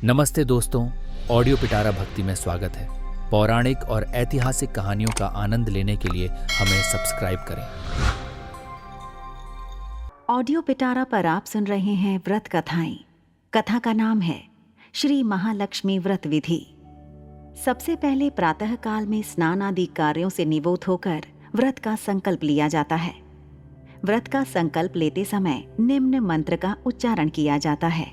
नमस्ते दोस्तों, ऑडियो पिटारा भक्ति में स्वागत है। पौराणिक और ऐतिहासिक कहानियों का आनंद लेने के लिए हमें सब्सक्राइब करें। ऑडियो पिटारा पर आप सुन रहे हैं व्रत कथाएं। कथा का नाम है श्री महालक्ष्मी व्रत विधि। सबसे पहले प्रातः काल में स्नान आदि कार्यों से निवृत्त होकर व्रत का संकल्प लिया जाता है। व्रत का संकल्प लेते समय निम्न मंत्र का उच्चारण किया जाता है।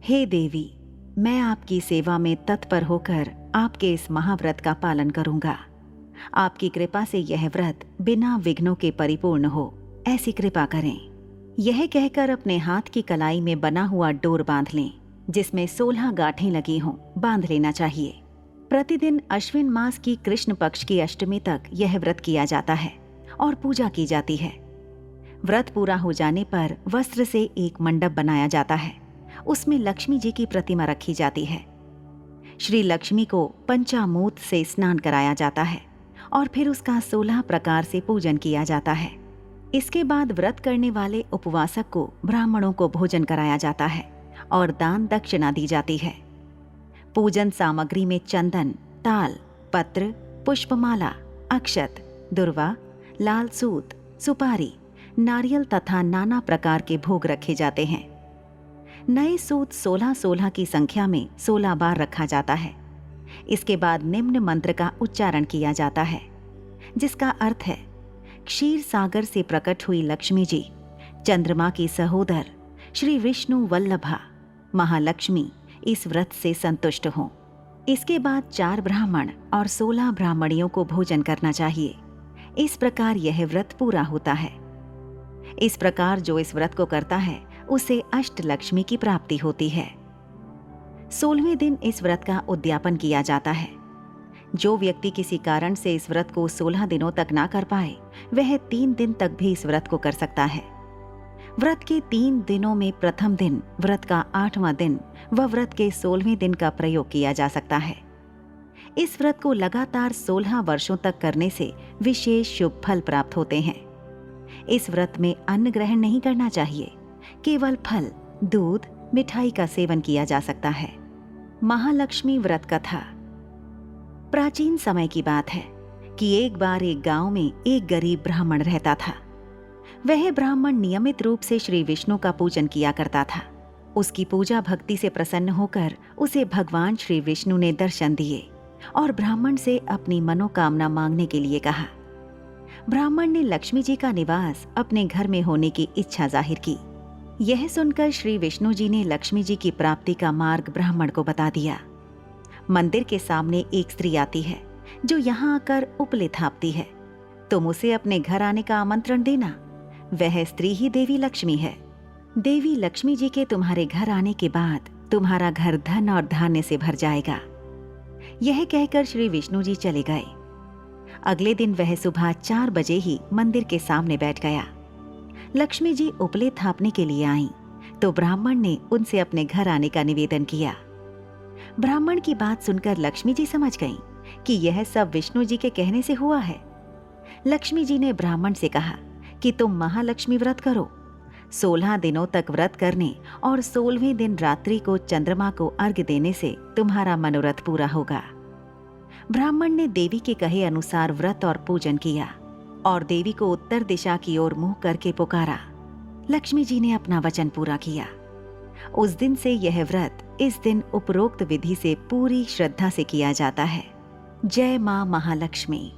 हे देवी, मैं आपकी सेवा में तत्पर होकर आपके इस महाव्रत का पालन करूंगा। आपकी कृपा से यह व्रत बिना विघ्नों के परिपूर्ण हो, ऐसी कृपा करें। यह कहकर अपने हाथ की कलाई में बना हुआ डोर बांध लें, जिसमें 16 गांठें लगी हों, बांध लेना चाहिए। प्रतिदिन अश्विन मास की कृष्ण पक्ष की अष्टमी तक यह व्रत किया जाता है और पूजा की जाती है। व्रत पूरा हो जाने पर वस्त्र से एक मंडप बनाया जाता है। उसमें लक्ष्मी जी की प्रतिमा रखी जाती है। श्री लक्ष्मी को पंचामृत से स्नान कराया जाता है और फिर उसका 16 प्रकार से पूजन किया जाता है। इसके बाद व्रत करने वाले उपवासक को ब्राह्मणों को भोजन कराया जाता है और दान दक्षिणा दी जाती है। पूजन सामग्री में चंदन, ताल, पत्र, पुष्पमाला, अक्षत, दुर्वा, लाल सूत, सुपारी, नारियल तथा नाना प्रकार के भोग रखे जाते हैं। नए सूत 16-16 की संख्या में 16 बार रखा जाता है। इसके बाद निम्न मंत्र का उच्चारण किया जाता है, जिसका अर्थ है, क्षीर सागर से प्रकट हुई लक्ष्मी जी, चंद्रमा की सहोदर श्री विष्णु वल्लभा महालक्ष्मी इस व्रत से संतुष्ट हों। इसके बाद 4 ब्राह्मण और 16 ब्राह्मणियों को भोजन करना चाहिए। इस प्रकार यह व्रत पूरा होता है। इस प्रकार जो इस व्रत को करता है उसे अष्टलक्ष्मी की प्राप्ति होती है। 16वें दिन इस व्रत का उद्यापन किया जाता है। जो व्यक्ति किसी कारण से इस व्रत को 16 दिनों तक ना कर पाए, वह 3 दिन तक भी इस व्रत को कर सकता है। व्रत के 3 दिनों में प्रथम दिन, व्रत का 8वां दिन व व्रत के 16वें दिन का प्रयोग किया जा सकता है। इस व्रत को लगातार 16 वर्षों तक करने से विशेष शुभ फल प्राप्त होते हैं। इस व्रत में अन्न ग्रहण नहीं करना चाहिए। केवल फल, दूध, मिठाई का सेवन किया जा सकता है। महालक्ष्मी व्रत कथा। प्राचीन समय की बात है कि एक बार एक गांव में एक गरीब ब्राह्मण रहता था। वह ब्राह्मण नियमित रूप से श्री विष्णु का पूजन किया करता था। उसकी पूजा भक्ति से प्रसन्न होकर उसे भगवान श्री विष्णु ने दर्शन दिए और ब्राह्मण से अपनी मनोकामना मांगने के लिए कहा। ब्राह्मण ने लक्ष्मी जी का निवास अपने घर में होने की इच्छा जाहिर की। यह सुनकर श्री विष्णु जी ने लक्ष्मी जी की प्राप्ति का मार्ग ब्राह्मण को बता दिया। मंदिर के सामने एक स्त्री आती है जो यहाँ आकर उपले थापती है। तुम उसे अपने घर आने का आमंत्रण देना। वह स्त्री ही देवी लक्ष्मी है। देवी लक्ष्मी जी के तुम्हारे घर आने के बाद तुम्हारा घर धन और धान्य से भर जाएगा। यह कहकर श्री विष्णु जी चले गए। अगले दिन वह सुबह 4 बजे ही मंदिर के सामने बैठ गया। लक्ष्मी जी उपले थापने के लिए आईं, तो ब्राह्मण ने उनसे अपने घर आने का निवेदन किया। ब्राह्मण की बात सुनकर लक्ष्मी जी समझ गईं कि यह सब विष्णु जी के कहने से हुआ है। लक्ष्मी जी ने ब्राह्मण से कहा कि तुम महालक्ष्मी व्रत करो। 16 दिनों तक व्रत करने और 16वें दिन रात्रि को चंद्रमा को अर्घ्य देने से तुम्हारा मनोरथ पूरा होगा। ब्राह्मण ने देवी के कहे अनुसार व्रत और पूजन किया और देवी को उत्तर दिशा की ओर मुंह करके पुकारा। लक्ष्मी जी ने अपना वचन पूरा किया। उस दिन से यह व्रत इस दिन उपरोक्त विधि से पूरी श्रद्धा से किया जाता है। जय मां महालक्ष्मी।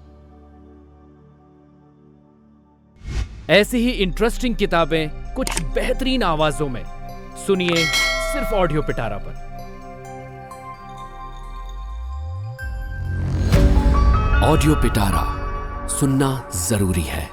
ऐसी ही इंटरेस्टिंग किताबें कुछ बेहतरीन आवाजों में सुनिए सिर्फ ऑडियो पिटारा पर। ऑडियो पिटारा सुनना जरूरी है।